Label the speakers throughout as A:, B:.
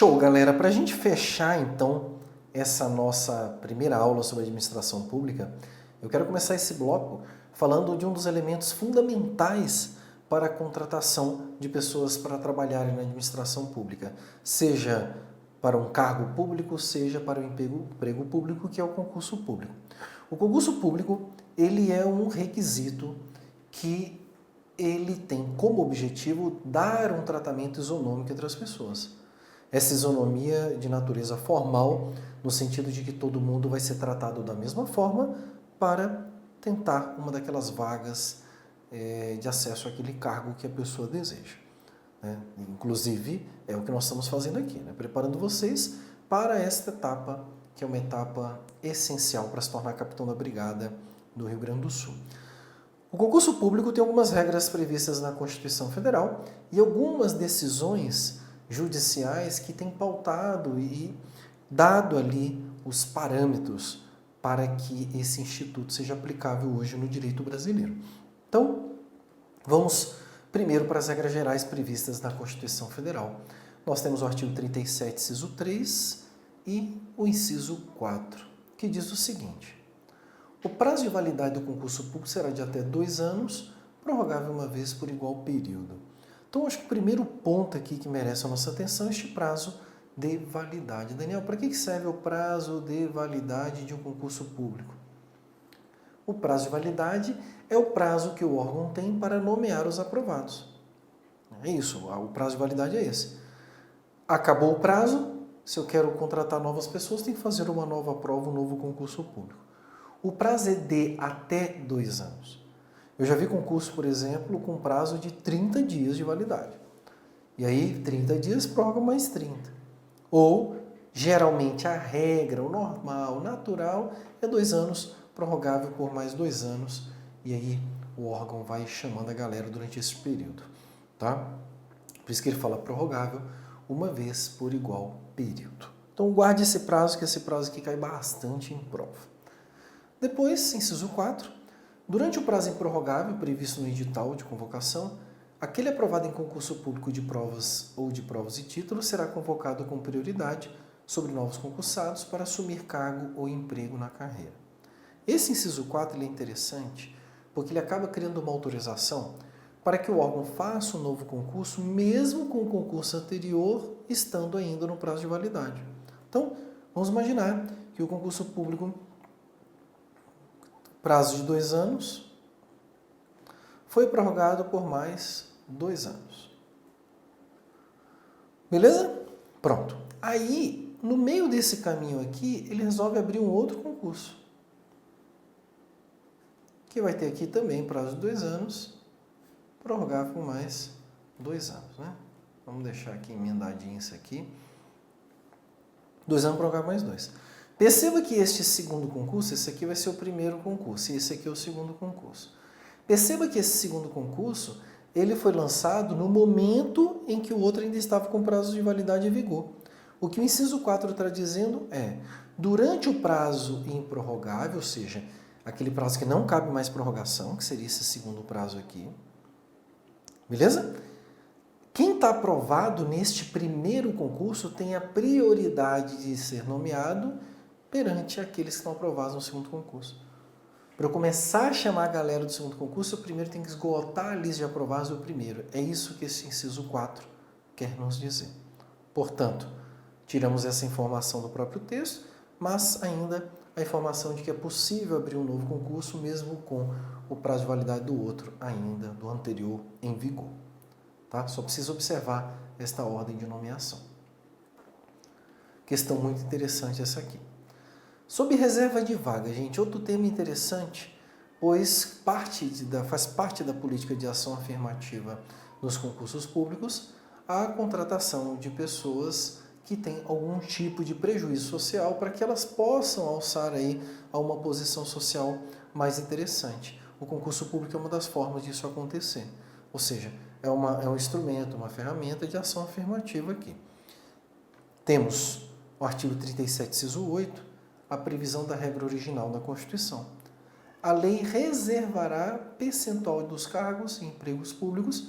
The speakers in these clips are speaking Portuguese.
A: Show, galera! Para a gente fechar, então, essa nossa primeira aula sobre administração pública, eu quero começar esse bloco falando de um dos elementos fundamentais para a contratação de pessoas para trabalharem na administração pública, seja para um cargo público, seja para o emprego público, que é o concurso público. O concurso público, ele é um requisito que ele tem como objetivo dar um tratamento isonômico entre as pessoas. Essa isonomia de natureza formal, no sentido de que todo mundo vai ser tratado da mesma forma para tentar uma daquelas vagas de acesso àquele cargo que a pessoa deseja. Inclusive, é o que nós estamos fazendo aqui, preparando vocês para esta etapa, que é uma etapa essencial para se tornar capitão da Brigada do Rio Grande do Sul. O concurso público tem algumas regras previstas na Constituição Federal e algumas decisões judiciais que têm pautado e dado ali os parâmetros para que esse instituto seja aplicável hoje no direito brasileiro. Então, vamos primeiro para as regras gerais previstas na Constituição Federal. Nós temos o artigo 37, inciso 3 e o inciso 4, que diz o seguinte: o prazo de validade do concurso público será de até 2 anos, prorrogável uma vez por igual período. Então, acho que o primeiro ponto aqui que merece a nossa atenção é este prazo de validade. Daniel, para que serve o prazo de validade de um concurso público? O prazo de validade é o prazo que o órgão tem para nomear os aprovados. É isso, o prazo de validade é esse. Acabou o prazo, se eu quero contratar novas pessoas, tem que fazer uma nova prova, um novo concurso público. O prazo é de até 2 anos. Eu já vi concurso, por exemplo, com prazo de 30 dias de validade. E aí, 30 dias, prorroga mais 30. Ou, geralmente, a regra, o normal, o natural, é 2 anos, prorrogável por mais 2 anos. E aí, o órgão vai chamando a galera durante esse período. Tá? Por isso que ele fala prorrogável uma vez por igual período. Então, guarde esse prazo, que esse prazo aqui cai bastante em prova. Depois, inciso 4, durante o prazo improrrogável previsto no edital de convocação, aquele aprovado em concurso público de provas ou de provas e títulos será convocado com prioridade sobre novos concursados para assumir cargo ou emprego na carreira. Esse inciso 4 ele é interessante porque ele acaba criando uma autorização para que o órgão faça um novo concurso, mesmo com o concurso anterior estando ainda no prazo de validade. Então, vamos imaginar que o concurso público, prazo de 2 anos, foi prorrogado por mais 2 anos. Beleza? Pronto. Aí, no meio desse caminho aqui, ele resolve abrir um outro concurso, que vai ter aqui também prazo de 2 anos, prorrogável por mais 2 anos. Vamos deixar aqui emendadinho isso aqui. 2 anos, prorrogável mais 2. Perceba que este segundo concurso, esse aqui vai ser o primeiro concurso e esse aqui é o segundo concurso. Perceba que esse segundo concurso, ele foi lançado no momento em que o outro ainda estava com prazo de validade em vigor. O que o inciso 4 está dizendo é, durante o prazo improrrogável, ou seja, aquele prazo que não cabe mais prorrogação, que seria esse segundo prazo aqui, beleza? Quem está aprovado neste primeiro concurso tem a prioridade de ser nomeado perante aqueles que estão aprovados no segundo concurso. Para eu começar a chamar a galera do segundo concurso, eu primeiro tenho que esgotar a lista de aprovados do primeiro. É isso que esse inciso 4 quer nos dizer. Portanto, tiramos essa informação do próprio texto, mas ainda a informação de que é possível abrir um novo concurso, mesmo com o prazo de validade do outro ainda, do anterior, em vigor. Tá? Só precisa observar esta ordem de nomeação. Questão muito interessante essa aqui. Sob reserva de vaga, gente, outro tema interessante, pois faz parte da política de ação afirmativa nos concursos públicos a contratação de pessoas que têm algum tipo de prejuízo social para que elas possam alçar aí a uma posição social mais interessante. O concurso público é uma das formas disso acontecer, ou seja, é um instrumento, uma ferramenta de ação afirmativa aqui. Temos o artigo 37, inciso 8, a previsão da regra original da Constituição. A lei reservará percentual dos cargos e empregos públicos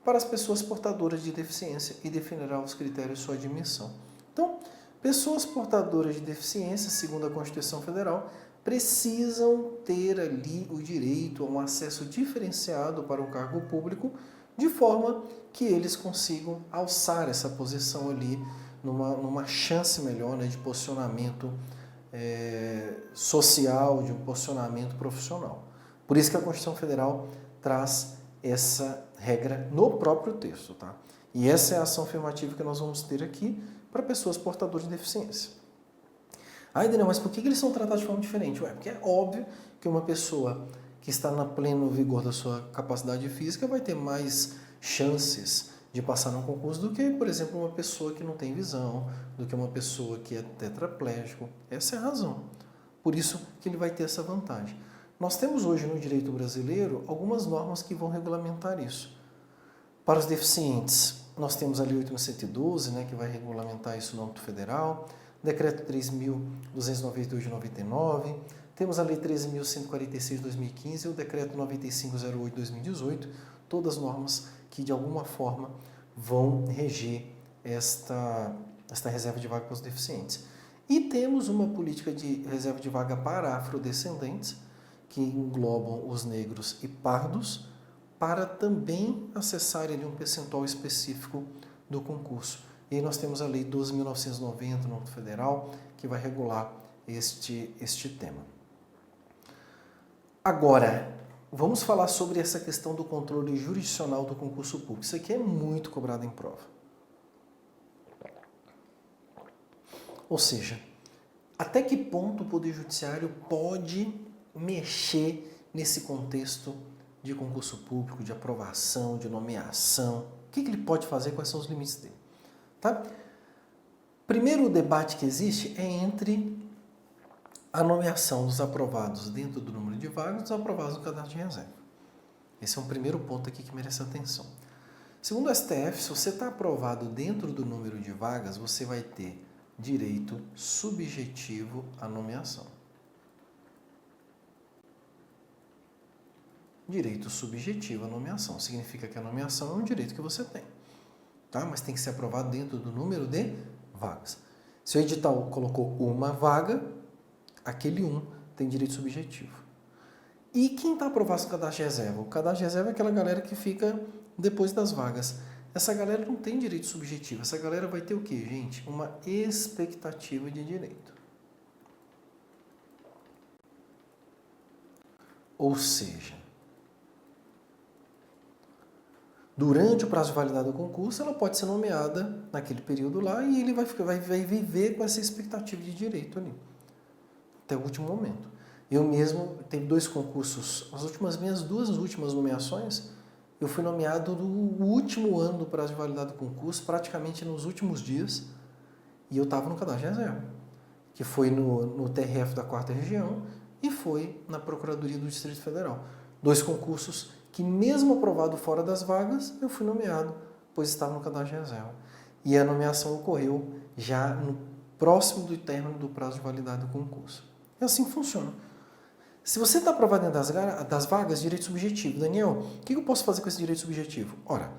A: para as pessoas portadoras de deficiência e definirá os critérios de sua admissão. Então, pessoas portadoras de deficiência, segundo a Constituição Federal, precisam ter ali o direito a um acesso diferenciado para um cargo público, de forma que eles consigam alçar essa posição ali numa chance melhor, né, de posicionamento social, de um posicionamento profissional. Por isso que a Constituição Federal traz essa regra no próprio texto, tá? E essa é a ação afirmativa que nós vamos ter aqui para pessoas portadoras de deficiência. Ah, Daniel, mas por que eles são tratados de forma diferente? Ué, porque é óbvio que uma pessoa que está no pleno vigor da sua capacidade física vai ter mais chances de passar num concurso do que, por exemplo, uma pessoa que não tem visão, do que uma pessoa que é tetraplégico. Essa é a razão. Por isso que ele vai ter essa vantagem. Nós temos hoje no direito brasileiro algumas normas que vão regulamentar isso. Para os deficientes, nós temos a Lei 8.112, né, que vai regulamentar isso no âmbito federal, Decreto 3.292 de 99, temos a Lei 13.146 de 2015 e o Decreto 9508 de 2018, todas normas que de alguma forma vão reger esta reserva de vaga para os deficientes. E temos uma política de reserva de vaga para afrodescendentes, que englobam os negros e pardos, para também acessarem ali um percentual específico do concurso. E aí nós temos a Lei 12.990 no âmbito federal, que vai regular este tema. Agora, vamos falar sobre essa questão do controle jurisdicional do concurso público. Isso aqui é muito cobrado em prova. Ou seja, até que ponto o Poder Judiciário pode mexer nesse contexto de concurso público, de aprovação, de nomeação? O que ele pode fazer? Quais são os limites dele? Tá? Primeiro, o debate que existe é entre a nomeação dos aprovados dentro do número de vagas e dos aprovados no cadastro de reserva. Esse é um primeiro ponto aqui que merece atenção. Segundo o STF, se você está aprovado dentro do número de vagas, você vai ter direito subjetivo à nomeação. Direito subjetivo à nomeação. Significa que a nomeação é um direito que você tem. Tá? Mas tem que ser aprovado dentro do número de vagas. Se o edital colocou uma vaga, aquele tem direito subjetivo. E quem está aprovado no cadastro de reserva? O cadastro de reserva é aquela galera que fica depois das vagas. Essa galera não tem direito subjetivo. Essa galera vai ter o quê, gente? Uma expectativa de direito. Ou seja, durante o prazo de validade do concurso, ela pode ser nomeada naquele período lá e ele vai viver com essa expectativa de direito ali, até o último momento. Eu mesmo tenho 2 concursos, minhas 2 últimas nomeações, eu fui nomeado no último ano do prazo de validade do concurso, praticamente nos últimos dias, e eu estava no cadastro de reserva, que foi no TRF da 4ª Região e foi na Procuradoria do Distrito Federal. 2 concursos que mesmo aprovado fora das vagas, eu fui nomeado, pois estava no cadastro de reserva. E a nomeação ocorreu já no próximo do término do prazo de validade do concurso. E assim funciona. Se você está aprovado dentro das vagas, direito subjetivo. Daniel, o que eu posso fazer com esse direito subjetivo? Ora,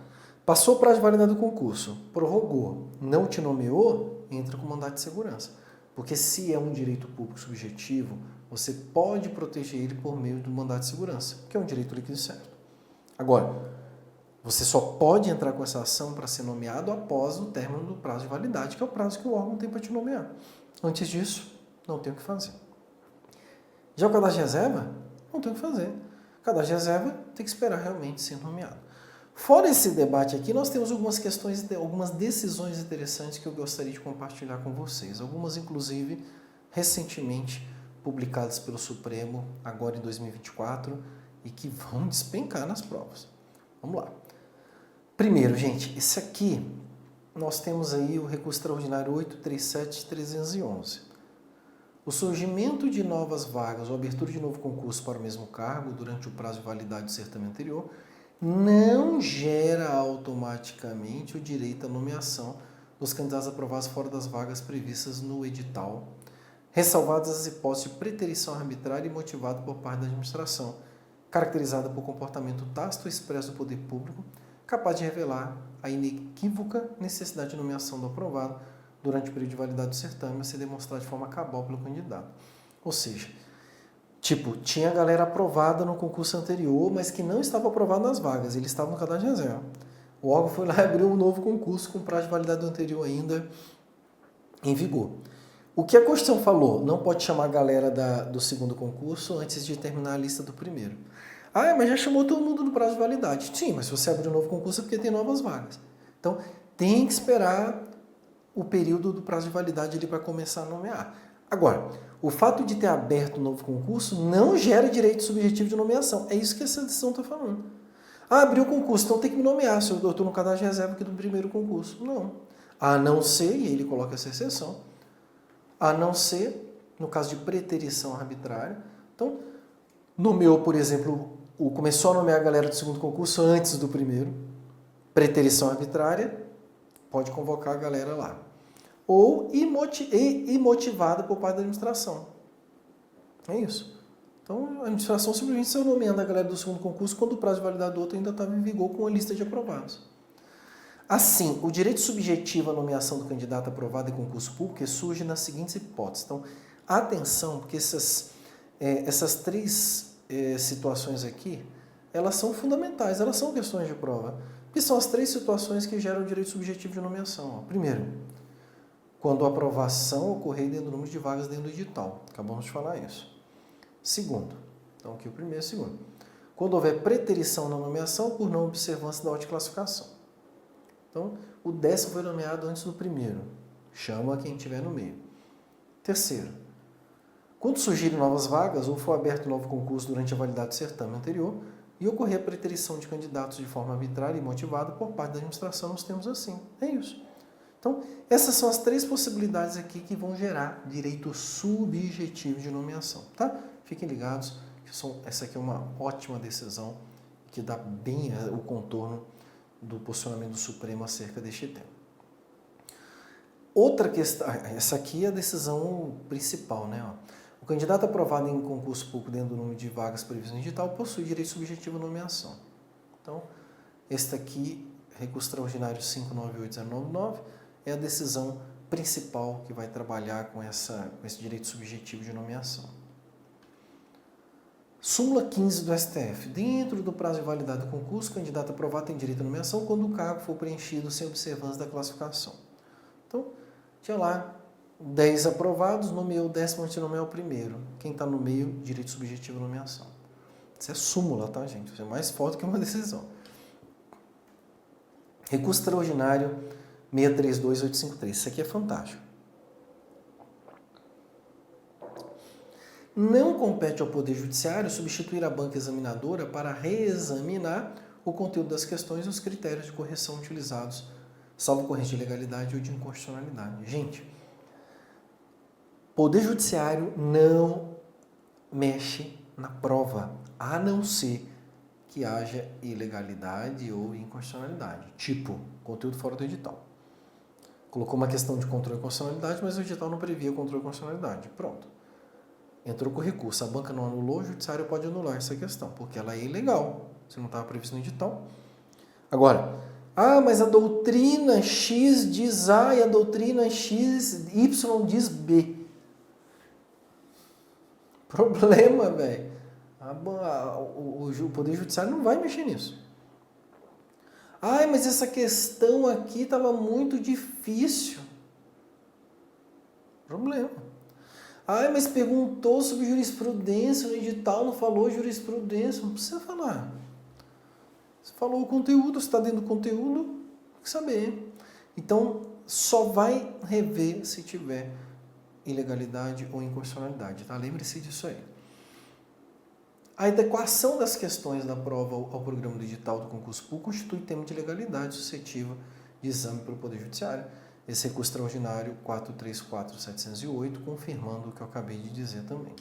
A: passou o prazo de validade do concurso, prorrogou, não te nomeou, entra com mandato de segurança. Porque se é um direito público subjetivo, você pode proteger ele por meio do mandato de segurança, que é um direito líquido e certo. Agora, você só pode entrar com essa ação para ser nomeado após o término do prazo de validade, que é o prazo que o órgão tem para te nomear. Antes disso, não tem o que fazer. Já o cadastro de reserva, não tem o que fazer. O cadastro de reserva tem que esperar realmente ser nomeado. Fora esse debate aqui, nós temos algumas questões, algumas decisões interessantes que eu gostaria de compartilhar com vocês. Algumas, inclusive, recentemente publicadas pelo Supremo, agora em 2024, e que vão despencar nas provas. Vamos lá. Primeiro, gente, esse aqui, nós temos aí o recurso extraordinário 837-311. O surgimento de novas vagas ou abertura de novo concurso para o mesmo cargo durante o prazo de validade do certame anterior não gera automaticamente o direito à nomeação dos candidatos aprovados fora das vagas previstas no edital, ressalvadas as hipóteses de preterição arbitrária e motivada por parte da administração, caracterizada por comportamento tácito e expresso do poder público, capaz de revelar a inequívoca necessidade de nomeação do aprovado durante o período de validade do certame a ser demonstrado de forma cabal pelo candidato. Ou seja, tipo, tinha galera aprovada no concurso anterior, mas que não estava aprovada nas vagas, eles estavam no cadastro de reserva. O órgão foi lá e abriu um novo concurso com prazo de validade do anterior ainda em vigor. O que a Constituição falou? Não pode chamar a galera do segundo concurso antes de terminar a lista do primeiro. Ah, mas já chamou todo mundo no prazo de validade. Sim, mas se você abrir um novo concurso é porque tem novas vagas. Então, tem que esperar o período do prazo de validade ali para começar a nomear. Agora, o fato de ter aberto um novo concurso não gera direito subjetivo de nomeação. É isso que essa decisão está falando. Ah, abriu o concurso, então tem que me nomear se eu estou no cadastro de reserva aqui do primeiro concurso. Não. A não ser, e ele coloca essa exceção, a não ser, no caso de preterição arbitrária. Então, nomeou, por exemplo, começou a nomear a galera do segundo concurso antes do primeiro. Preterição arbitrária, pode convocar a galera lá. Ou imotivada por parte da administração. É isso. Então, a administração simplesmente saiu nomeando a galera do segundo concurso quando o prazo de validade do outro ainda estava em vigor com a lista de aprovados. Assim, o direito subjetivo à nomeação do candidato aprovado em concurso público surge nas seguintes hipóteses. Então, atenção, porque essas três situações aqui, elas são fundamentais, elas são questões de prova. Que são as três situações que geram o direito subjetivo de nomeação. Primeiro, quando a aprovação ocorrer dentro do número de vagas dentro do edital. Acabamos de falar isso. Segundo, então aqui o primeiro e o segundo. Quando houver preterição na nomeação por não observância da ordem de classificação. Então, o 10º foi nomeado antes do primeiro. Chama quem estiver no meio. Terceiro, quando surgirem novas vagas ou for aberto novo concurso durante a validade do certame anterior e ocorrer a preterição de candidatos de forma arbitrária e motivada por parte da administração, nós temos assim. É isso. Então, essas são as três possibilidades aqui que vão gerar direito subjetivo de nomeação, tá? Fiquem ligados, essa aqui é uma ótima decisão que dá bem o contorno do posicionamento do Supremo acerca deste tema. Outra questão, essa aqui é a decisão principal, né? O candidato aprovado em concurso público dentro do número de vagas previsto no edital possui direito subjetivo de nomeação. Então, este aqui, recurso extraordinário 598099, é a decisão principal que vai trabalhar com esse direito subjetivo de nomeação. Súmula 15 do STF. Dentro do prazo de validade do concurso, o candidato aprovado tem direito à nomeação quando o cargo for preenchido sem observância da classificação. Então, tinha lá 10 aprovados, nomeou o 10º antes de nomear o primeiro. Quem está no meio, direito subjetivo de nomeação. Isso é súmula, tá, gente? Isso é mais forte que uma decisão. Recurso extraordinário 632853. Isso aqui é fantástico. Não compete ao Poder Judiciário substituir a banca examinadora para reexaminar o conteúdo das questões e os critérios de correção utilizados, salvo ocorrência de ilegalidade ou de inconstitucionalidade. Gente, Poder Judiciário não mexe na prova, a não ser que haja ilegalidade ou inconstitucionalidade. Tipo, conteúdo fora do edital. Colocou uma questão de controle de constitucionalidade, mas o edital não previa controle de constitucionalidade. Pronto. Entrou com recurso, a banca não anulou, o judiciário pode anular essa questão, porque ela é ilegal, se não estava previsto no edital. Agora, mas a doutrina X diz A e a doutrina Y diz B. Problema, velho. O Poder Judiciário não vai mexer nisso. Mas essa questão aqui estava muito difícil. Problema. Mas perguntou sobre jurisprudência no edital, não falou jurisprudência. Não precisa falar. Você falou o conteúdo, você está dentro do conteúdo, tem que saber. Então, só vai rever se tiver ilegalidade ou inconstitucionalidade, tá? Lembre-se disso aí. A adequação das questões da prova ao programa do edital do concurso público constitui tema de legalidade suscetível de exame pelo Poder Judiciário. Esse recurso extraordinário 434708, confirmando o que eu acabei de dizer também.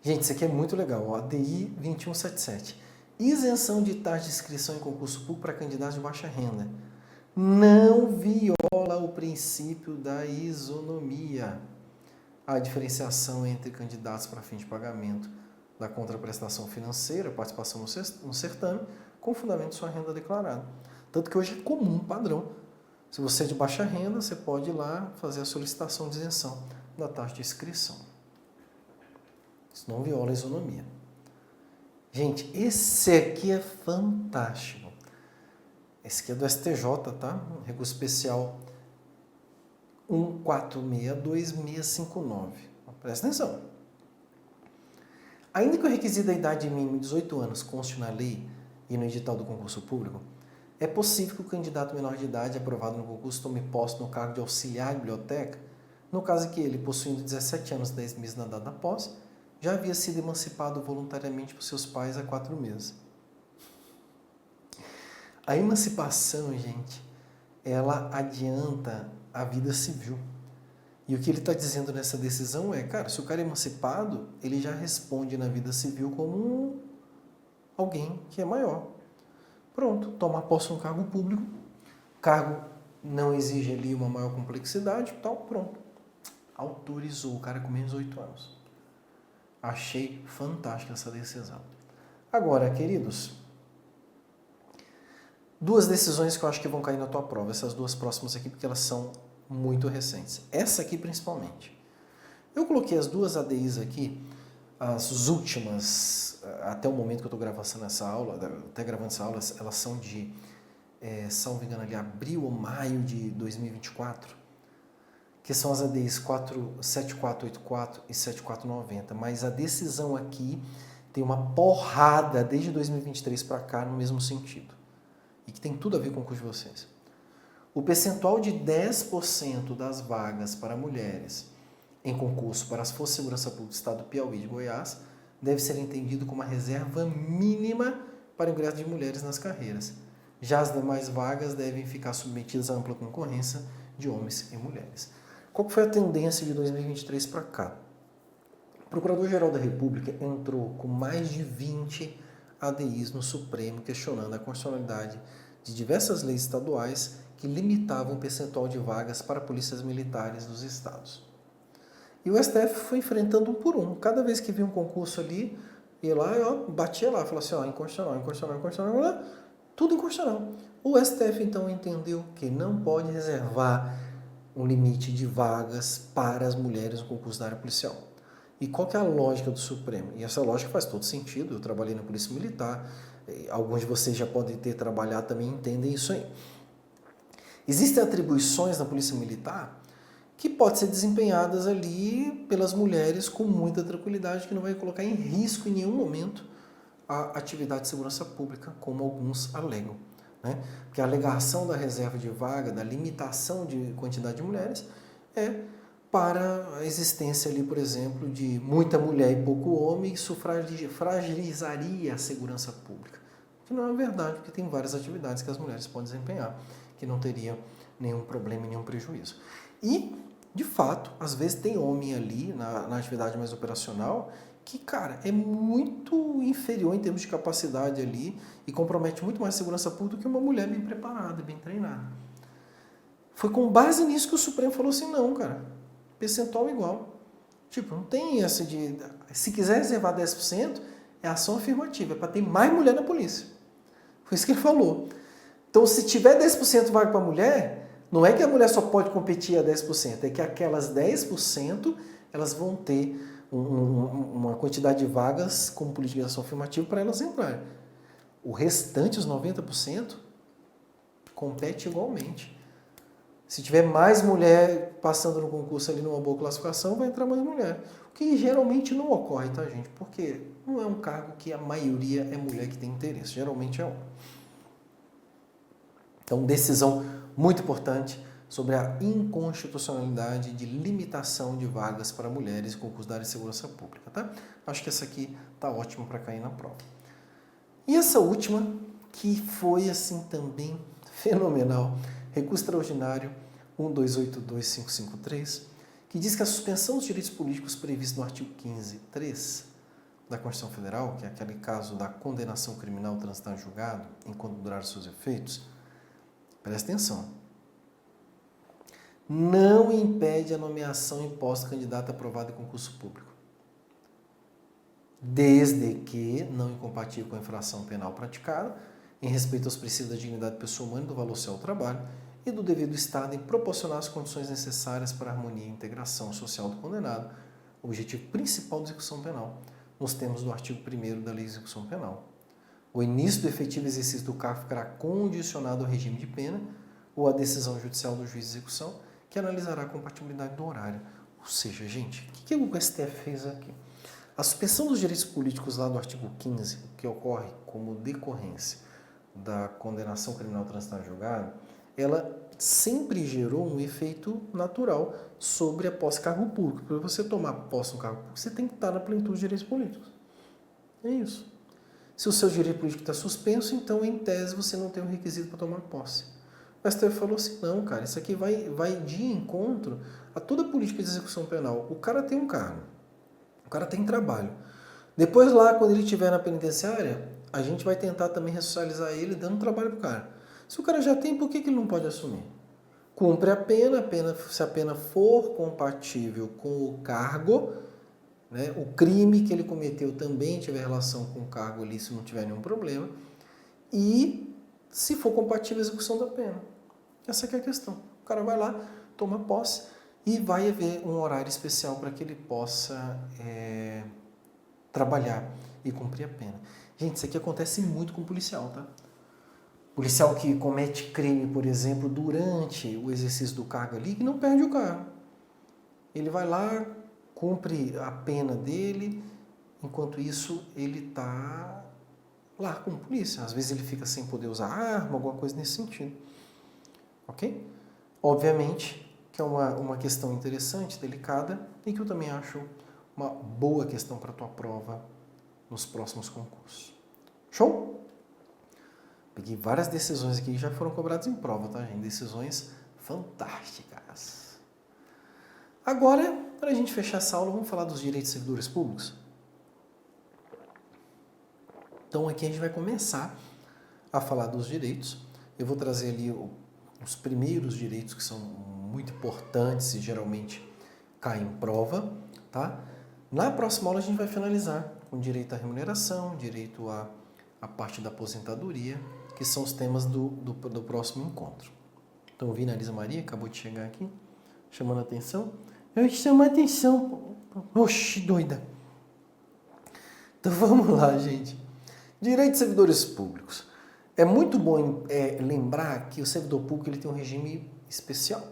A: Gente, isso aqui é muito legal. Ó, DI 2177. Isenção de taxa de inscrição em concurso público para candidatos de baixa renda. Não viola o princípio da isonomia. A diferenciação entre candidatos para fim de pagamento da contraprestação financeira, participação no certame, com fundamento de sua renda declarada. Tanto que hoje é comum, padrão, Se você é de baixa renda, você pode ir lá fazer a solicitação de isenção da taxa de inscrição. Isso não viola a isonomia. Gente, esse aqui é fantástico. Esse aqui é do STJ, tá? Recurso especial 1462659. Presta atenção. Ainda que o requisito da idade mínima de 18 anos conste na lei e no edital do concurso público, é possível que o candidato menor de idade aprovado no concurso tome posse no cargo de auxiliar de biblioteca, no caso em que ele, possuindo 17 anos e 10 meses na data da posse, já havia sido emancipado voluntariamente por seus pais há 4 meses. A emancipação, gente, ela adianta a vida civil. E o que ele está dizendo nessa decisão é, cara, se o cara é emancipado, ele já responde na vida civil como alguém que é maior. Pronto, toma posse no cargo público, cargo não exige ali uma maior complexidade, tal, pronto. Autorizou o cara com menos de 8 anos. Achei fantástica essa decisão. Agora, queridos, 2 decisões que eu acho que vão cair na tua prova, essas 2 próximas aqui, porque elas são muito recentes. Essa aqui principalmente. Eu coloquei as 2 ADIs aqui, as últimas, até o momento que eu estou gravando essa aula, até gravando essa aula, elas são de, salvo engano ali, abril ou maio de 2024, que são as ADIs 7484 e 7490, mas a decisão aqui tem uma porrada desde 2023 para cá no mesmo sentido, e que tem tudo a ver com o curso de vocês. O percentual de 10% das vagas para mulheres em concurso para as Forças de Segurança Pública do Estado do Piauí e de Goiás deve ser entendido como uma reserva mínima para o ingresso de mulheres nas carreiras. Já as demais vagas devem ficar submetidas à ampla concorrência de homens e mulheres. Qual foi a tendência de 2023 para cá? O Procurador-Geral da República entrou com mais de 20 ADIs no Supremo questionando a constitucionalidade de diversas leis estaduais que limitavam o percentual de vagas para polícias militares dos estados. E o STF foi enfrentando um por um. Cada vez que via um concurso ali, ia lá e batia lá, falava assim, inconstitucional, tudo inconstitucional. O STF então entendeu que não pode reservar um limite de vagas para as mulheres no concurso da área policial. E qual que é a lógica do Supremo? E essa lógica faz todo sentido. Eu trabalhei na Polícia Militar, alguns de vocês já podem ter trabalhado também, entendem isso aí. Existem atribuições na Polícia Militar que podem ser desempenhadas ali pelas mulheres com muita tranquilidade, que não vai colocar em risco em nenhum momento a atividade de segurança pública, como alguns alegam, né? Porque a alegação da reserva de vaga, da limitação de quantidade de mulheres, é para a existência ali, por exemplo, de muita mulher e pouco homem, isso fragilizaria a segurança pública. Que não é verdade, porque tem várias atividades que as mulheres podem desempenhar, que não teriam nenhum problema e nenhum prejuízo. E, de fato, às vezes tem homem ali na atividade mais operacional que, cara, é muito inferior em termos de capacidade ali e compromete muito mais a segurança pública do que uma mulher bem preparada, bem treinada. Foi com base nisso que o Supremo falou assim, não, cara, percentual igual. Tipo, não tem essa de... Se quiser reservar 10%, é ação afirmativa, é para ter mais mulher na polícia. Foi isso que ele falou. Então, se tiver 10% vaga para mulher, não é que a mulher só pode competir a 10%, é que aquelas 10% elas vão ter uma quantidade de vagas como política de ação afirmativa para elas entrarem. O restante, os 90%, compete igualmente. Se tiver mais mulher passando no concurso ali numa boa classificação, vai entrar mais mulher. O que geralmente não ocorre, tá, gente? Porque não é um cargo que a maioria é mulher que tem interesse. Geralmente é homem. Então, decisão muito importante sobre a inconstitucionalidade de limitação de vagas para mulheres em concurso da área de segurança pública, tá? Acho que essa aqui tá ótima para cair na prova. E essa última, que foi assim também fenomenal, recurso extraordinário 1282553, que diz que a suspensão dos direitos políticos previstos no artigo 15.3 da Constituição Federal, que é aquele caso da condenação criminal transitar em julgado enquanto durar seus efeitos, presta atenção, não impede a nomeação imposta a candidato aprovado em concurso público, desde que não incompatível com a infração penal praticada, em respeito aos princípios da dignidade da pessoa humana e do valor social do trabalho, e do dever do Estado em proporcionar as condições necessárias para a harmonia e integração social do condenado, objetivo principal da execução penal, nos termos do artigo 1º da Lei de Execução Penal. O início do efetivo exercício do cargo ficará condicionado ao regime de pena ou à decisão judicial do juiz de execução, que analisará a compatibilidade do horário. Ou seja, gente, o que o STF fez aqui? A suspensão dos direitos políticos lá do artigo 15, que ocorre como decorrência da condenação criminal transitada em julgado, ela sempre gerou um efeito natural sobre a posse de cargo público. Para você tomar posse de um cargo público, você tem que estar na plenitude dos direitos políticos. É isso. Se o seu direito político está suspenso, então, em tese, você não tem o requisito para tomar posse. O STF falou assim, não, cara, isso aqui vai de encontro a toda a política de execução penal. O cara tem um cargo, o cara tem trabalho. Depois lá, quando ele estiver na penitenciária, a gente vai tentar também ressocializar ele dando trabalho para o cara. Se o cara já tem, por que ele não pode assumir? Cumpre a pena, se a pena for compatível com o cargo, né, o crime que ele cometeu também tiver relação com o cargo ali, se não tiver nenhum problema, e se for compatível a execução da pena. Essa que é a questão. O cara vai lá, toma posse e vai haver um horário especial para que ele possa trabalhar e cumprir a pena. Gente, isso aqui acontece muito com o policial, tá? Policial que comete crime, por exemplo, durante o exercício do cargo ali, que não perde o cargo. Ele vai lá, cumpre a pena dele, enquanto isso ele está lá com a polícia. Às vezes ele fica sem poder usar arma, alguma coisa nesse sentido. Ok? Obviamente que é uma questão interessante, delicada, e que eu também acho uma boa questão para a tua prova nos próximos concursos. Show? Peguei várias decisões aqui que já foram cobradas em prova, tá, gente? Decisões fantásticas. Agora, para a gente fechar essa aula, vamos falar dos direitos de servidores públicos? Então, aqui a gente vai começar a falar dos direitos. Eu vou trazer ali os primeiros direitos que são muito importantes e geralmente caem em prova, tá? Na próxima aula a gente vai finalizar com direito à remuneração, direito à parte da aposentadoria, que são os temas do próximo encontro. Então, ouvindo a Elisa Maria, acabou de chegar aqui, chamando a atenção. Eu chamo a atenção. Oxi, doida. Então, vamos lá, gente. Direito de servidores públicos. É muito bom lembrar que o servidor público ele tem um regime especial.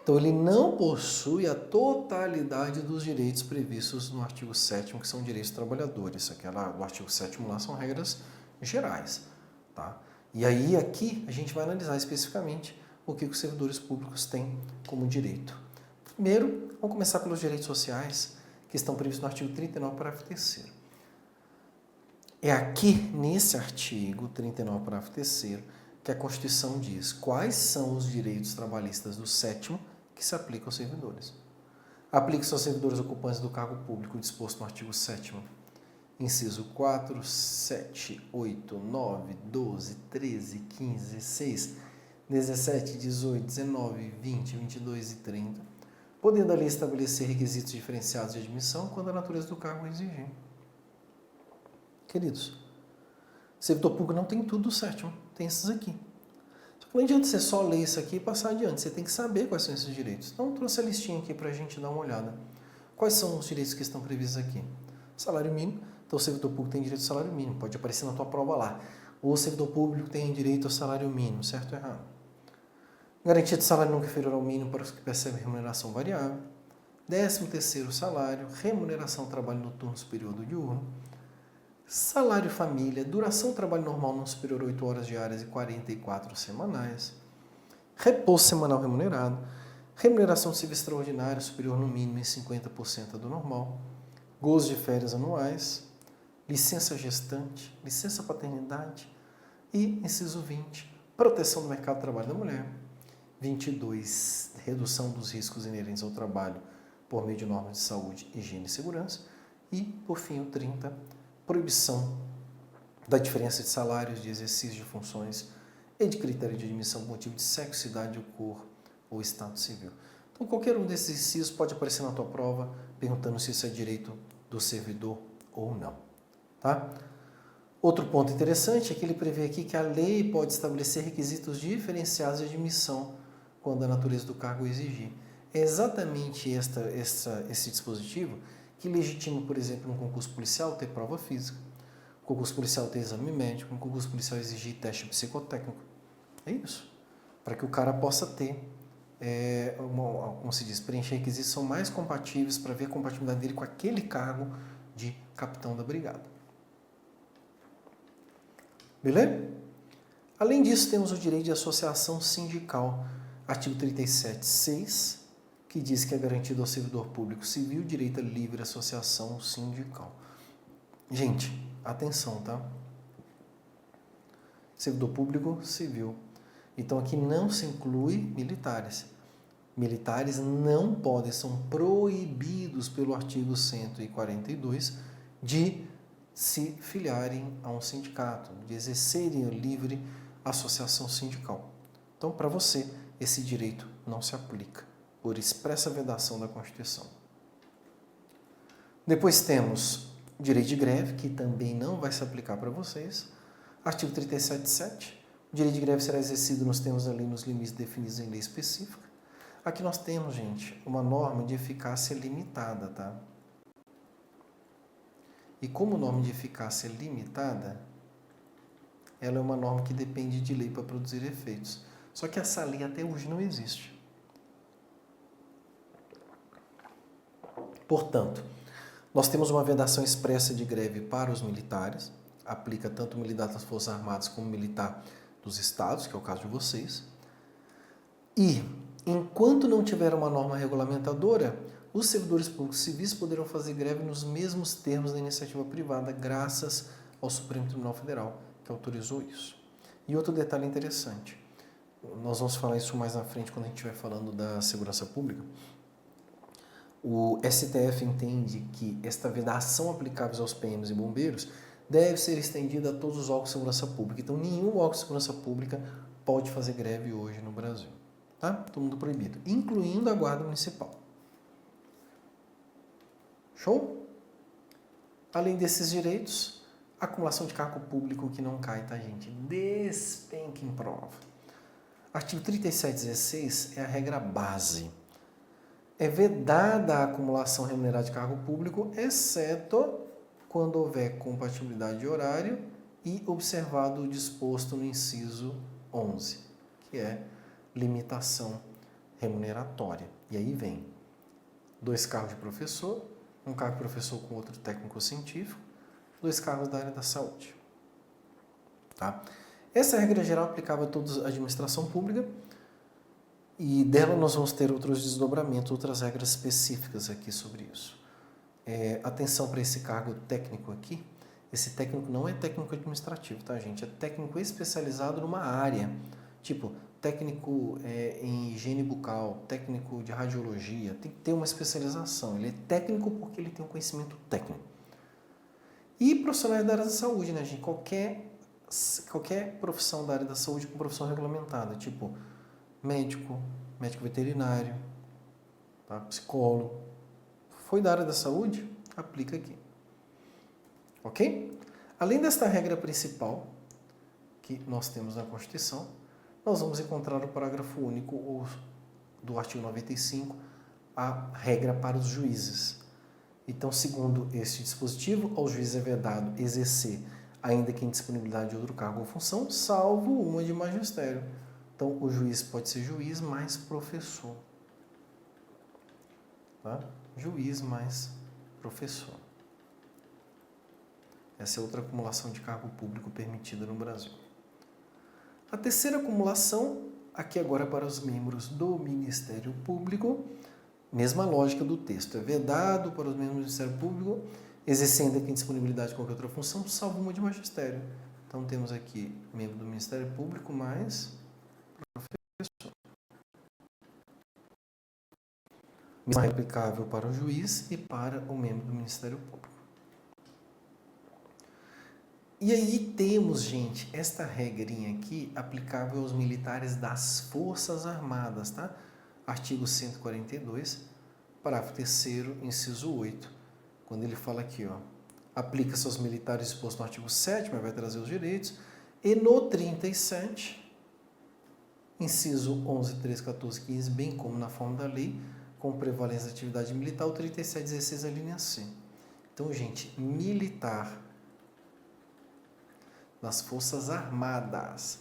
A: Então, ele não possui a totalidade dos direitos previstos no artigo 7º, que são direitos dos trabalhadores. O artigo 7º lá são regras gerais. Tá? E aí, aqui, a gente vai analisar especificamente o que os servidores públicos têm como direito. Primeiro, vamos começar pelos direitos sociais, que estão previstos no artigo 39, parágrafo 3º. É aqui, nesse artigo 39, parágrafo 3º, que a Constituição diz quais são os direitos trabalhistas do 7º que se aplicam aos servidores. Aplica-se aos servidores ocupantes do cargo público disposto no artigo 7º, inciso 4, 7, 8, 9, 12, 13, 15, 16, 17, 18, 19, 20, 22 e 30, podendo a lei estabelecer requisitos diferenciados de admissão quando a natureza do cargo exigir. Queridos, o servidor público não tem tudo do 7º, tem esses aqui. Só que não adianta você só ler isso aqui e passar adiante, você tem que saber quais são esses direitos. Então, eu trouxe a listinha aqui para a gente dar uma olhada. Quais são os direitos que estão previstos aqui? Salário mínimo. Então, o servidor público tem direito ao salário mínimo, pode aparecer na tua prova lá. O servidor público tem direito ao salário mínimo, certo ou errado? Garantia de salário nunca inferior ao mínimo para os que percebem remuneração variável. 13º salário, remuneração do trabalho noturno superior do diurno. Salário família, duração do trabalho normal não superior a 8 horas diárias e 44 semanais. Repouso semanal remunerado. Remuneração de serviço extraordinário superior no mínimo em 50% do normal. Gozo de férias anuais. Licença gestante, licença paternidade e, inciso 20, proteção do mercado de trabalho da mulher. 22, redução dos riscos inerentes ao trabalho por meio de normas de saúde, higiene e segurança. E, por fim, o 30, proibição da diferença de salários, de exercício de funções e de critério de admissão por motivo de sexo, idade, cor ou estado civil. Então, qualquer um desses incisos pode aparecer na tua prova, perguntando se isso é direito do servidor ou não. Tá? Outro ponto interessante é que ele prevê aqui que a lei pode estabelecer requisitos diferenciados de admissão quando a natureza do cargo exigir. É exatamente esse dispositivo que legitima, por exemplo, um concurso policial ter prova física, um concurso policial ter exame médico, um concurso policial exigir teste psicotécnico. É isso. Para que o cara possa ter, como se diz, preencher requisitos que são mais compatíveis para ver a compatibilidade dele com aquele cargo de capitão da brigada. Beleza? Além disso, temos o direito de associação sindical, artigo 37.6, que diz que é garantido ao servidor público civil o direito à livre associação sindical. Gente, atenção, tá? Servidor público civil. Então aqui não se inclui militares. Militares não podem, são proibidos pelo artigo 142 de se filiarem a um sindicato, de exercerem a livre associação sindical. Então, para você, esse direito não se aplica, por expressa vedação da Constituição. Depois temos direito de greve, que também não vai se aplicar para vocês. Artigo 37.7, o direito de greve será exercido nos termos da lei, nos limites definidos em lei específica. Aqui nós temos, gente, uma norma de eficácia limitada, tá? E como norma de eficácia limitada, ela é uma norma que depende de lei para produzir efeitos. Só que essa lei até hoje não existe. Portanto, nós temos uma vedação expressa de greve para os militares, aplica tanto o militar das Forças Armadas como o militar dos estados, que é o caso de vocês. E, enquanto não tiver uma norma regulamentadora, os servidores públicos civis poderão fazer greve nos mesmos termos da iniciativa privada, graças ao Supremo Tribunal Federal, que autorizou isso. E outro detalhe interessante, nós vamos falar isso mais na frente quando a gente estiver falando da segurança pública. O STF entende que esta vedação aplicável aos PMs e bombeiros deve ser estendida a todos os órgãos de segurança pública. Então, nenhum órgão de segurança pública pode fazer greve hoje no Brasil. Tá? Todo mundo proibido, incluindo a Guarda Municipal. Show? Além desses direitos, acumulação de cargo público que não cai, tá, gente? Despenca em prova. Artigo 37.16 é a regra base. É vedada a acumulação remunerada de cargo público, exceto quando houver compatibilidade de horário e observado o disposto no inciso 11, que é limitação remuneratória. E aí vem 2 cargos de professor, um cargo de professor com outro técnico científico, 2 cargos da área da saúde. Tá? Essa é a regra geral aplicável a toda a administração pública e dela nós vamos ter outros desdobramentos, outras regras específicas aqui sobre isso. Atenção para esse cargo técnico aqui. Esse técnico não é técnico administrativo, tá, gente? É técnico especializado numa área, tipo técnico em higiene bucal, técnico de radiologia, tem que ter uma especialização. Ele é técnico porque ele tem um conhecimento técnico. E profissionais da área da saúde, né, gente? Qualquer profissão da área da saúde com profissão regulamentada, tipo médico, médico veterinário, tá? Psicólogo. Foi da área da saúde? Aplica aqui. Ok? Além desta regra principal que nós temos na Constituição, nós vamos encontrar no parágrafo único do artigo 95 a regra para os juízes. Então, segundo este dispositivo, ao juiz é vedado exercer, ainda que em disponibilidade de outro cargo ou função, salvo uma de magistério. Então, o juiz pode ser juiz mais professor. Tá? Juiz mais professor. Essa é outra acumulação de cargo público permitida no Brasil. A terceira acumulação, aqui agora para os membros do Ministério Público, mesma lógica do texto, é vedado para os membros do Ministério Público, exercendo aqui disponibilidade de qualquer outra função, salvo uma de magistério. Então temos aqui membro do Ministério Público mais professor. Mesma regra aplicável para o juiz e para o membro do Ministério Público. E aí temos, gente, esta regrinha aqui aplicável aos militares das Forças Armadas, tá? Artigo 142, parágrafo 3º, inciso 8, quando ele fala aqui, ó, aplica-se aos militares exposto no artigo 7º, mas vai trazer os direitos. E no 37, inciso 11, 13, 14, 15, bem como na forma da lei, com prevalência da atividade militar, o 37, 16, a linha C. Então, gente, militar nas Forças Armadas,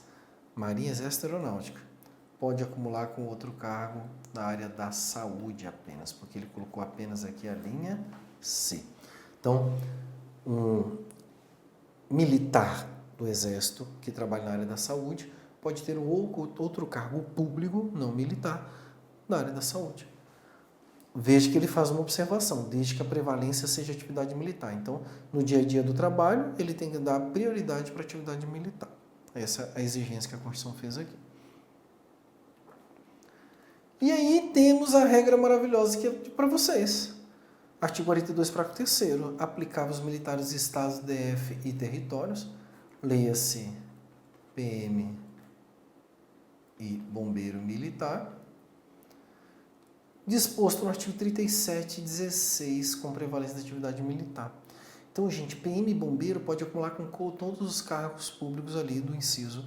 A: Marinha, Exército e Aeronáutica, pode acumular com outro cargo na área da saúde apenas, porque ele colocou apenas aqui a linha C. Então, um militar do Exército que trabalha na área da saúde pode ter outro cargo público, não militar, na área da saúde. Veja que ele faz uma observação, desde que a prevalência seja atividade militar. Então, no dia a dia do trabalho, ele tem que dar prioridade para a atividade militar. Essa é a exigência que a Constituição fez aqui. E aí temos a regra maravilhosa que é para vocês. Artigo 42, parágrafo 3º, aplicável aos militares de estados, DF e territórios, leia-se PM e bombeiro militar, disposto no artigo 37, 16, com prevalência da atividade militar. Então, gente, PM e bombeiro pode acumular com todos os cargos públicos ali do inciso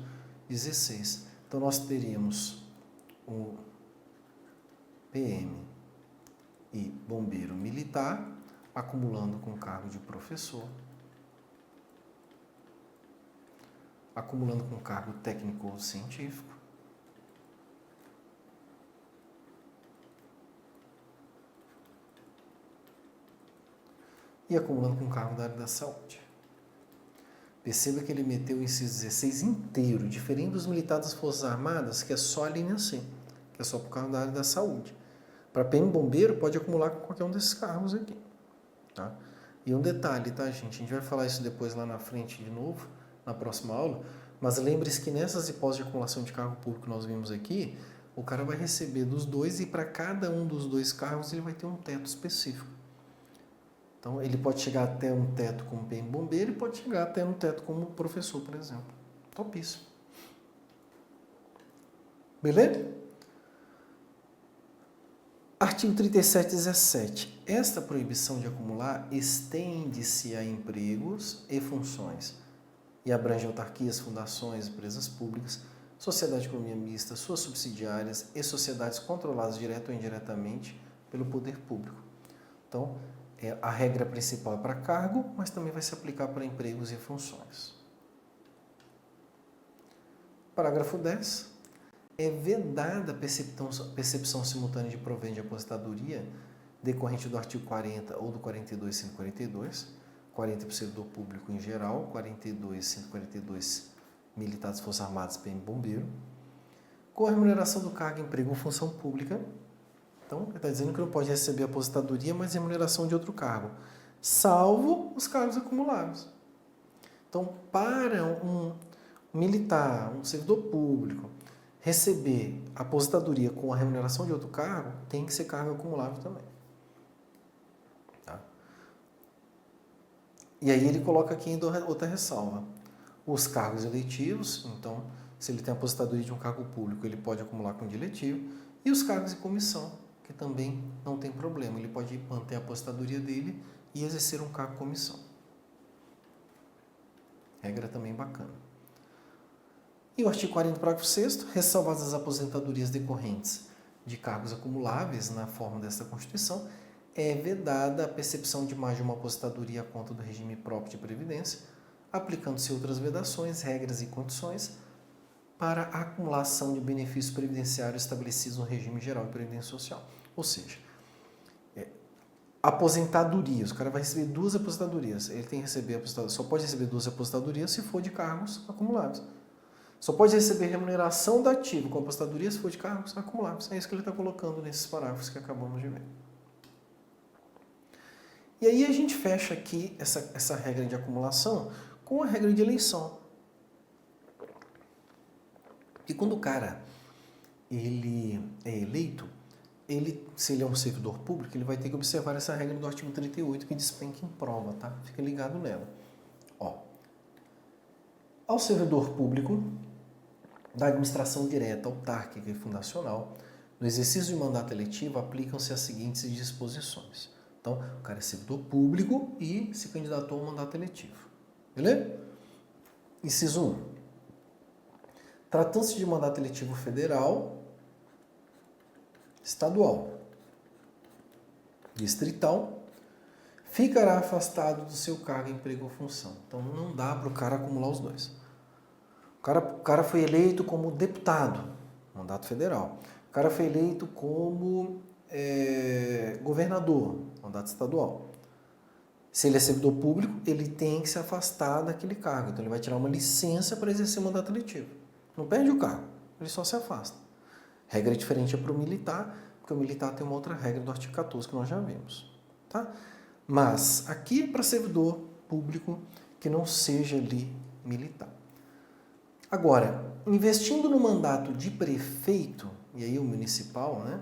A: 16. Então, nós teríamos o PM e bombeiro militar, acumulando com o cargo de professor, acumulando com o cargo técnico ou científico, e acumulando com o cargo da área da saúde. Perceba que ele meteu o inciso 16 inteiro, diferente dos militares das Forças Armadas, que é só a linha C, que é só por causa da área da saúde. Para PM bombeiro, pode acumular com qualquer um desses cargos aqui. Tá? E um detalhe, tá, gente? A gente vai falar isso depois lá na frente de novo, na próxima aula, mas lembre-se que nessas hipóteses de acumulação de cargo público que nós vimos aqui, o cara vai receber dos dois e para cada um dos dois cargos ele vai ter um teto específico. Então, ele pode chegar até um teto como PM bombeiro e pode chegar até um teto como professor, por exemplo. Topíssimo. Beleza? Artigo 37, 17. Esta proibição de acumular estende-se a empregos e funções e abrange autarquias, fundações, empresas públicas, sociedade de economia mista, suas subsidiárias e sociedades controladas direto ou indiretamente pelo poder público. Então, a regra principal é para cargo, mas também vai se aplicar para empregos e funções. Parágrafo 10. É vedada a percepção simultânea de provento de aposentadoria decorrente do artigo 40 ou do 42, 142, 40 para o servidor público em geral, 42, 142 militares, Forças Armadas, PM bombeiro, com a remuneração do cargo, emprego ou função pública. Então, ele está dizendo que não pode receber aposentadoria, mas remuneração de outro cargo, salvo os cargos acumulados. Então, para um militar, um servidor público, receber aposentadoria com a remuneração de outro cargo, tem que ser cargo acumulável também. Tá? E aí ele coloca aqui ainda outra ressalva. Os cargos eletivos, então, se ele tem aposentadoria de um cargo público, ele pode acumular com o de eletivo, e os cargos de comissão, que também não tem problema, ele pode manter a aposentadoria dele e exercer um cargo de comissão. Regra também bacana. E o artigo 40, parágrafo 6º, ressalvadas as aposentadorias decorrentes de cargos acumuláveis na forma desta Constituição, é vedada a percepção de mais de uma aposentadoria à conta do regime próprio de previdência, aplicando-se outras vedações, regras e condições para a acumulação de benefícios previdenciários estabelecidos no regime geral de previdência social. Ou seja, aposentadoria, o cara vai receber 2 aposentadorias, ele tem que receber só pode receber 2 aposentadorias se for de cargos acumulados. Só pode receber remuneração da ativo com aposentadoria se for de cargos acumuláveis. É isso que ele está colocando nesses parágrafos que acabamos de ver. E aí a gente fecha aqui essa regra de acumulação com a regra de eleição. E quando o cara ele é eleito, se ele é um servidor público, ele vai ter que observar essa regra do artigo 38 que despenca em prova, tá? Fica ligado nela. Ó, ao servidor público da administração direta, autárquica e fundacional, no exercício de mandato eletivo, aplicam-se as seguintes disposições. Então, o cara é servidor público e se candidatou ao mandato eletivo. Beleza? Inciso 1. Tratando-se de mandato eletivo federal, estadual, distrital, ficará afastado do seu cargo, emprego ou função. Então, não dá para o cara acumular os dois. O cara foi eleito como deputado, mandato federal. O cara foi eleito como governador, mandato estadual. Se ele é servidor público, ele tem que se afastar daquele cargo. Então, ele vai tirar uma licença para exercer o mandato eletivo. Não perde o cargo, ele só se afasta. Regra diferente é para o militar, porque o militar tem uma outra regra do artigo 14 que nós já vimos. Tá? Mas aqui é para servidor público que não seja ali militar. Agora, investindo no mandato de prefeito, e aí o municipal, né,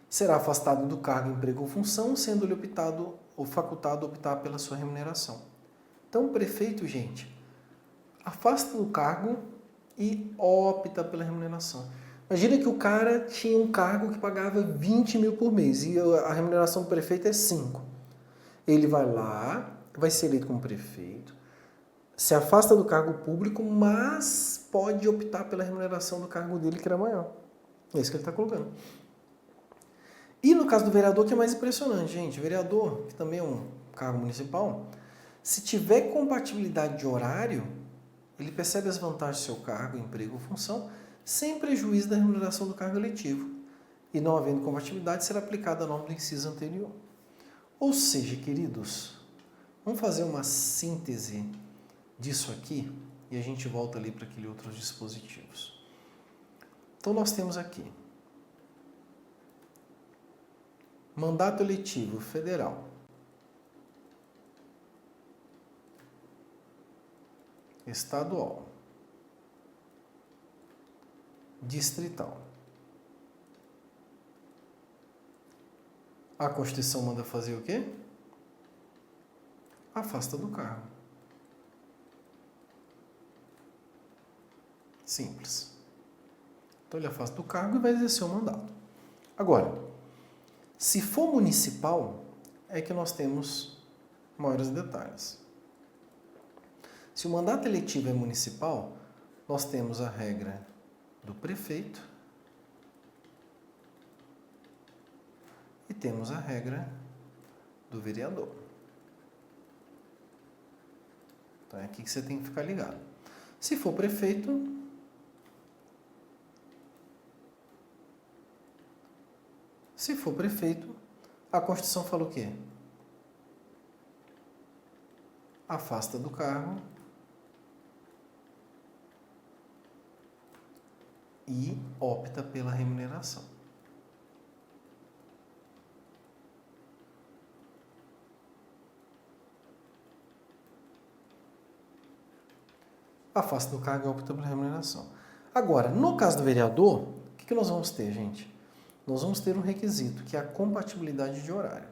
A: será afastado do cargo, emprego ou função, sendo-lhe optado ou facultado a optar pela sua remuneração. Então, o prefeito, gente, afasta do cargo e opta pela remuneração. Imagina que o cara tinha um cargo que pagava 20 mil por mês e a remuneração do prefeito é 5. Ele vai lá, vai ser eleito como prefeito, se afasta do cargo público, mas pode optar pela remuneração do cargo dele, que era maior. É isso que ele está colocando. E no caso do vereador, que é mais impressionante, gente. O vereador, que também é um cargo municipal, se tiver compatibilidade de horário, ele percebe as vantagens do seu cargo, emprego ou função, sem prejuízo da remuneração do cargo eletivo. E não havendo compatibilidade, será aplicada a norma do inciso anterior. Ou seja, queridos, vamos fazer uma síntese disso aqui e a gente volta ali para aqueles outros dispositivos. Então, nós temos aqui mandato eletivo federal, estadual, distrital. A Constituição manda fazer o quê? Afasta do cargo. Simples. Então ele afasta do cargo e vai exercer o mandato. Agora, se for municipal, é que nós temos maiores detalhes. Se o mandato eletivo é municipal, nós temos a regra do prefeito e temos a regra do vereador. Então é aqui que você tem que ficar ligado. Se for prefeito, a Constituição fala o quê? Afasta do cargo e opta pela remuneração. Afasta do cargo e opta pela remuneração. Agora, no caso do vereador, o que nós vamos ter, gente? Nós vamos ter um requisito, que é a compatibilidade de horário.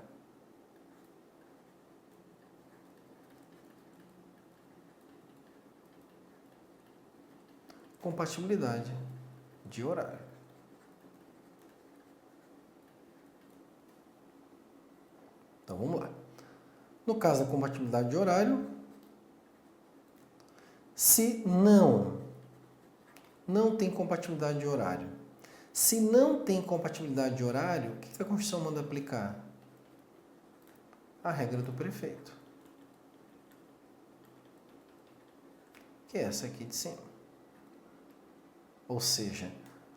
A: Compatibilidade de horário. Então, vamos lá. No caso da compatibilidade de horário, se não tem compatibilidade de horário, se não tem compatibilidade de horário, o que a Constituição manda aplicar? A regra do prefeito, que é essa aqui de cima. Ou seja,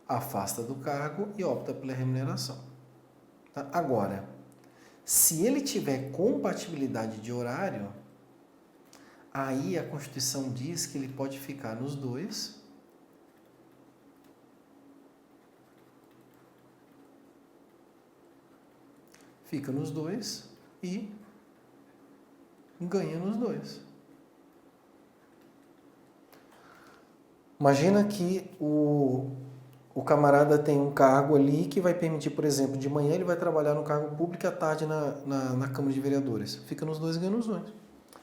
A: afasta do cargo e opta pela remuneração. Tá? Agora, se ele tiver compatibilidade de horário, aí a Constituição diz que ele pode ficar nos dois, fica nos dois e ganha nos dois. Imagina que o camarada tem um cargo ali que vai permitir, por exemplo, de manhã ele vai trabalhar no cargo público e à tarde na Câmara de Vereadores. Fica nos dois e ganha nos dois.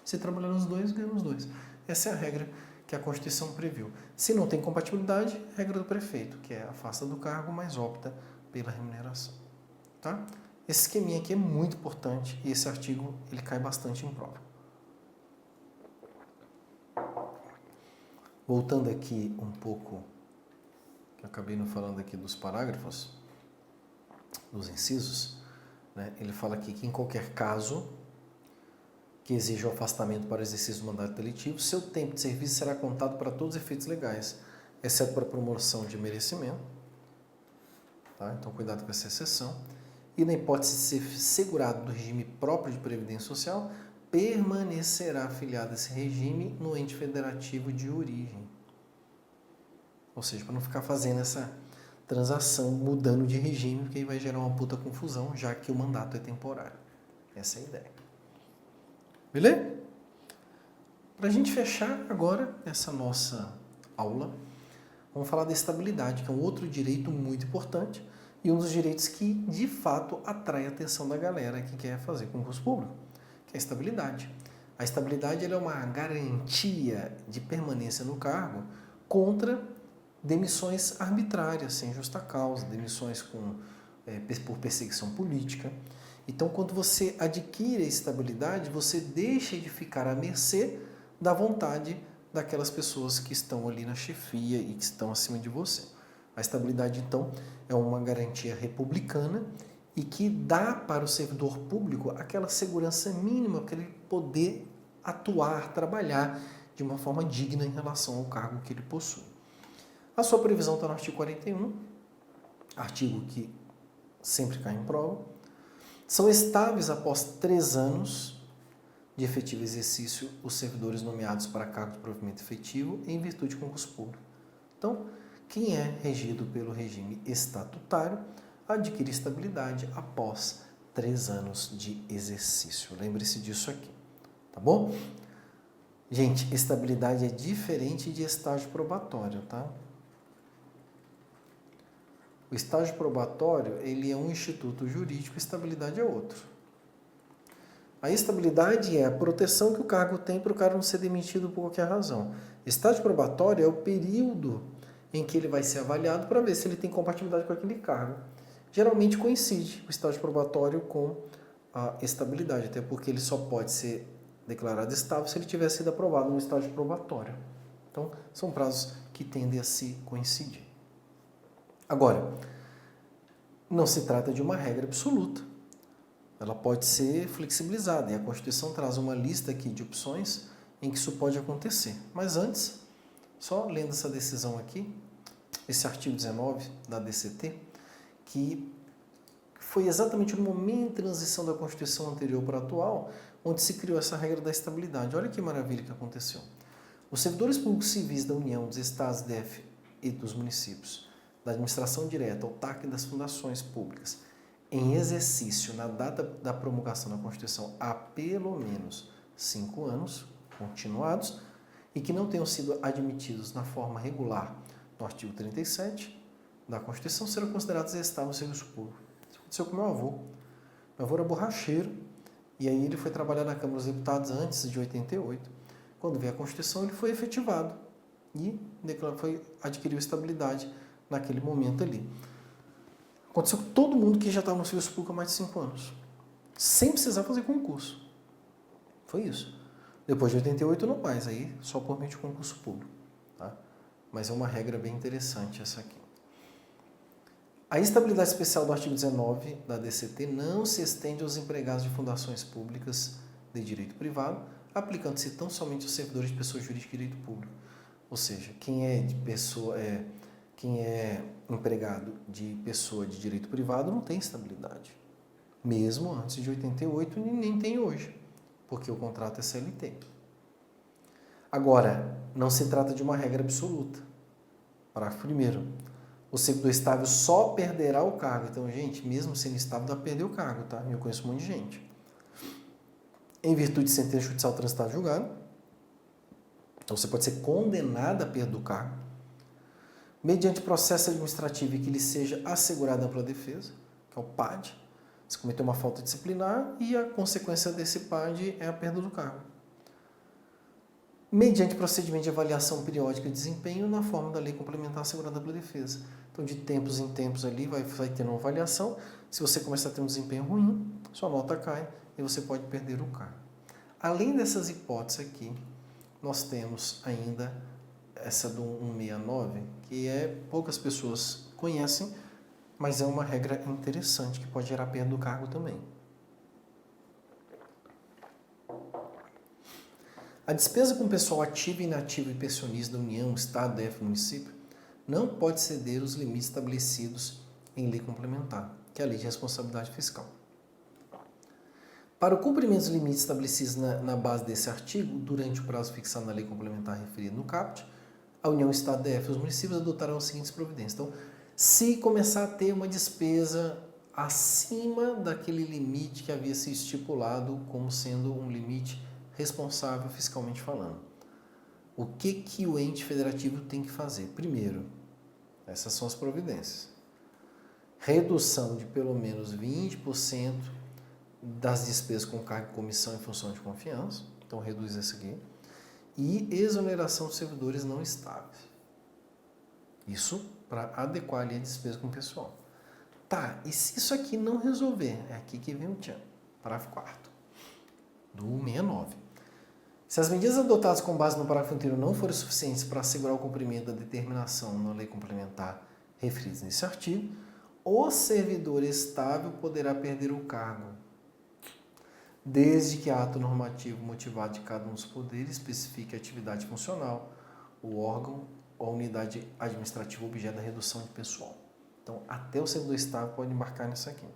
A: Se trabalhar nos dois, ganha nos dois. Essa é a regra que a Constituição previu. Se não tem compatibilidade, regra do prefeito, que é afasta do cargo, mas opta pela remuneração. Tá? Esse esqueminha aqui é muito importante e esse artigo ele cai bastante em prova. Voltando aqui um pouco, que eu acabei não falando aqui dos parágrafos, dos incisos, né? Ele fala aqui que em qualquer caso que exija o afastamento para o exercício do mandato eletivo, seu tempo de serviço será contado para todos os efeitos legais, exceto para promoção de merecimento. Tá? Então, cuidado com essa exceção. E na hipótese de ser segurado do regime próprio de previdência social, permanecerá afiliado a esse regime no ente federativo de origem. Ou seja, para não ficar fazendo essa transação, mudando de regime, porque aí vai gerar uma puta confusão, já que o mandato é temporário. Essa é a ideia. Beleza? Para a gente fechar agora essa nossa aula, vamos falar da estabilidade, que é um outro direito muito importante e um dos direitos que, de fato, atrai a atenção da galera que quer fazer concurso público, que é a estabilidade. A estabilidade ela é uma garantia de permanência no cargo contra demissões arbitrárias, sem justa causa, demissões por perseguição política. Então, quando você adquire a estabilidade, você deixa de ficar à mercê da vontade daquelas pessoas que estão ali na chefia e que estão acima de você. A estabilidade, então, é uma garantia republicana e que dá para o servidor público aquela segurança mínima para ele poder atuar, trabalhar de uma forma digna em relação ao cargo que ele possui. A sua previsão está no artigo 41, artigo que sempre cai em prova. São estáveis após 3 anos de efetivo exercício os servidores nomeados para cargo de provimento efetivo em virtude de concurso público. Então, quem é regido pelo regime estatutário adquire estabilidade após 3 anos de exercício. Lembre-se disso aqui, tá bom? Gente, estabilidade é diferente de estágio probatório, tá? O estágio probatório, ele é um instituto jurídico, estabilidade é outro. A estabilidade é a proteção que o cargo tem para o cara não ser demitido por qualquer razão. Estágio probatório é o período em que ele vai ser avaliado para ver se ele tem compatibilidade com aquele cargo. Geralmente coincide o estágio probatório com a estabilidade, até porque ele só pode ser declarado estável se ele tiver sido aprovado no estágio probatório. Então, são prazos que tendem a se coincidir. Agora, não se trata de uma regra absoluta. Ela pode ser flexibilizada e a Constituição traz uma lista aqui de opções em que isso pode acontecer. Mas antes, só lendo essa decisão aqui, esse artigo 19 da DCT, que foi exatamente no momento de transição da Constituição anterior para a atual, onde se criou essa regra da estabilidade. Olha que maravilha que aconteceu. Os servidores públicos civis da União, dos Estados, DF e dos municípios, da administração direta, autarca e das fundações públicas, em exercício na data da promulgação da Constituição há pelo menos 5 anos continuados e que não tenham sido admitidos na forma regular no artigo 37 da Constituição serão considerados estáveis no serviço público. Isso aconteceu com meu avô. Meu avô era borracheiro e aí ele foi trabalhar na Câmara dos Deputados antes de 88. Quando veio a Constituição, ele foi efetivado e adquiriu estabilidade naquele momento ali. Aconteceu com todo mundo que já estava no serviço público há mais de 5 anos, sem precisar fazer concurso. Foi isso. Depois de 88 não mais, aí só por meio de concurso público. Tá? Mas é uma regra bem interessante essa aqui. A estabilidade especial do artigo 19 da DCT não se estende aos empregados de fundações públicas de direito privado, aplicando-se tão somente aos servidores de pessoa jurídica de direito público. Ou seja, quem é empregado de pessoa de direito privado não tem estabilidade. Mesmo antes de 88 nem tem hoje, porque o contrato é CLT. Agora, não se trata de uma regra absoluta. Parágrafo 1º. O servidor estável só perderá o cargo. Então, gente, mesmo sendo estável, dá para perder o cargo, tá? Eu conheço um monte de gente. Em virtude de sentença judicial transitada julgada. Então, você pode ser condenado à perda do cargo. Mediante processo administrativo em que lhe seja assegurada ampla defesa, que é o PAD. Você cometeu uma falta disciplinar e a consequência desse PAD é a perda do cargo. Mediante procedimento de avaliação periódica de desempenho na forma da lei complementar assegurada pela defesa. Então, de tempos em tempos ali, vai tendo uma avaliação. Se você começar a ter um desempenho ruim, sua nota cai e você pode perder o cargo. Além dessas hipóteses aqui, nós temos ainda essa do 169, que poucas pessoas conhecem, mas é uma regra interessante que pode gerar perda do cargo também. A despesa com pessoal ativo, inativo e pensionista da União, Estado, DF, município, não pode exceder os limites estabelecidos em lei complementar, que é a Lei de Responsabilidade Fiscal. Para o cumprimento dos limites estabelecidos na base desse artigo, durante o prazo fixado na lei complementar referida no caput, a União, Estado, DF e os municípios adotarão as seguintes providências. Então, se começar a ter uma despesa acima daquele limite que havia sido estipulado como sendo um limite responsável fiscalmente falando, o que o ente federativo tem que fazer? Primeiro, essas são as providências. Redução de pelo menos 20% das despesas com cargo e comissão em função de confiança, então reduz esse aqui, e exoneração de servidores não estáveis. Isso para adequar ali a despesa com o pessoal. Tá, e se isso aqui não resolver? É aqui que vem o tchan, parágrafo 4º, do 169. Se as medidas adotadas com base no parágrafo anterior não forem suficientes para assegurar o cumprimento da determinação na lei complementar referida nesse artigo, o servidor estável poderá perder o cargo, desde que ato normativo motivado de cada um dos poderes especifique a atividade funcional, o órgão ou a unidade administrativa objeto da redução de pessoal. Então, até o servidor estável pode embarcar nisso aqui.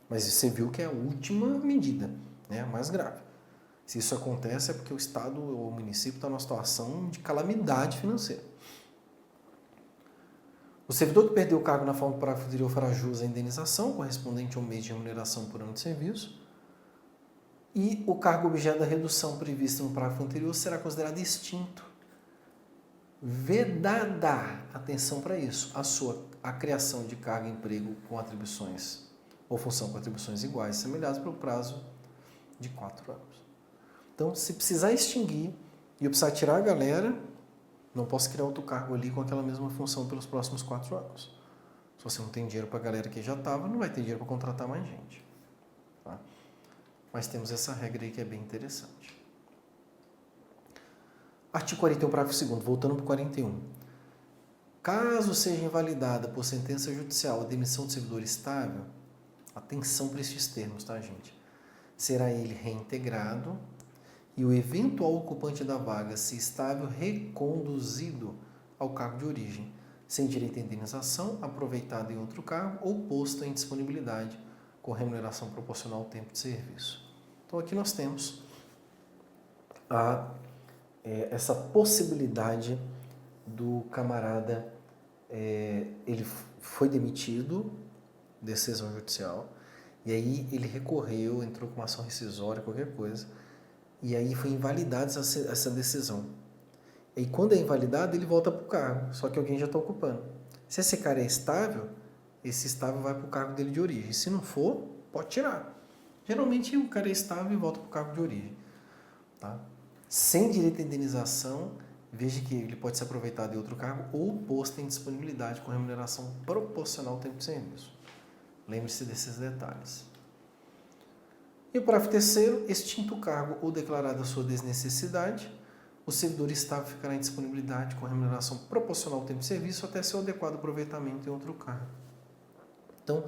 A: Mas você viu que é a última medida, né, a mais grave. Se isso acontece é porque o Estado ou o município está numa situação de calamidade financeira. O servidor que perdeu o cargo na forma do parágrafo anterior fará jus à indenização correspondente ao mês de remuneração por ano de serviço. E o cargo objeto da redução prevista no parágrafo anterior será considerado extinto. Vedada, atenção para isso, a criação de cargo e emprego com atribuições ou função com atribuições iguais e semelhantes pelo prazo de 4 anos. Então, se precisar extinguir e eu precisar tirar a galera, não posso criar outro cargo ali com aquela mesma função pelos próximos 4 anos. Se você não tem dinheiro para a galera que já estava, não vai ter dinheiro para contratar mais gente. Tá? Mas temos essa regra aí que é bem interessante. Artigo 41, parágrafo 2º, voltando para o 41. Caso seja invalidada por sentença judicial a demissão do servidor estável, atenção para esses termos, tá, gente? Será ele reintegrado e o eventual ocupante da vaga, se estável, reconduzido ao cargo de origem, sem direito à indenização, aproveitado em outro cargo ou posto em disponibilidade com remuneração proporcional ao tempo de serviço. Então, aqui nós temos essa possibilidade do camarada, ele foi demitido, decisão judicial, e aí ele recorreu, entrou com uma ação rescisória, qualquer coisa, e aí foi invalidada essa decisão. E quando é invalidado, ele volta para o cargo, só que alguém já está ocupando. Se esse cara é estável, esse estável vai para o cargo dele de origem. Se não for, pode tirar. Geralmente o cara é estável e volta para o cargo de origem. Tá? Sem direito à indenização, veja que ele pode ser aproveitado em outro cargo ou posto em disponibilidade com remuneração proporcional ao tempo de serviço. Lembre-se desses detalhes. E o parágrafo 3º, extinto o cargo ou declarada a sua desnecessidade, o servidor estável ficará em disponibilidade com remuneração proporcional ao tempo de serviço até seu adequado aproveitamento em outro cargo. Então,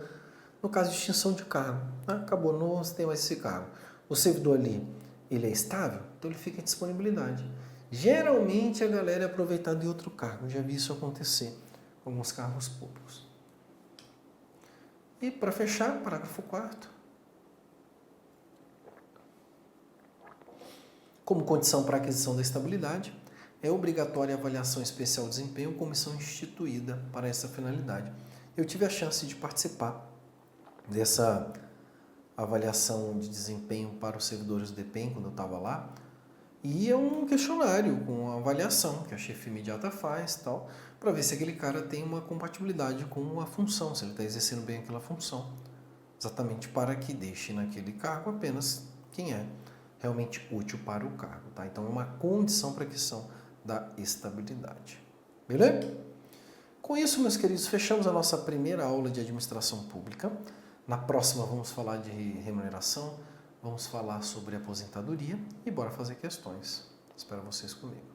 A: no caso de extinção de cargo, acabou, não tem mais esse cargo. O servidor ali, ele é estável, então ele fica em disponibilidade. Geralmente a galera é aproveitada em outro cargo, já vi isso acontecer com alguns cargos públicos. E para fechar, parágrafo 4º. Como condição para a aquisição da estabilidade, é obrigatória a avaliação especial de desempenho ou comissão instituída para essa finalidade. Eu tive a chance de participar dessa avaliação de desempenho para os servidores do DPEM, quando eu estava lá, e é um questionário com uma avaliação que a chefia imediata faz, tal, para ver se aquele cara tem uma compatibilidade com a função, se ele está exercendo bem aquela função, exatamente para que deixe naquele cargo apenas quem é realmente útil para o cargo. Tá? Então, é uma condição para a questão da estabilidade. Beleza? Com isso, meus queridos, fechamos a nossa primeira aula de administração pública. Na próxima vamos falar de remuneração, vamos falar sobre aposentadoria e bora fazer questões. Espero vocês comigo.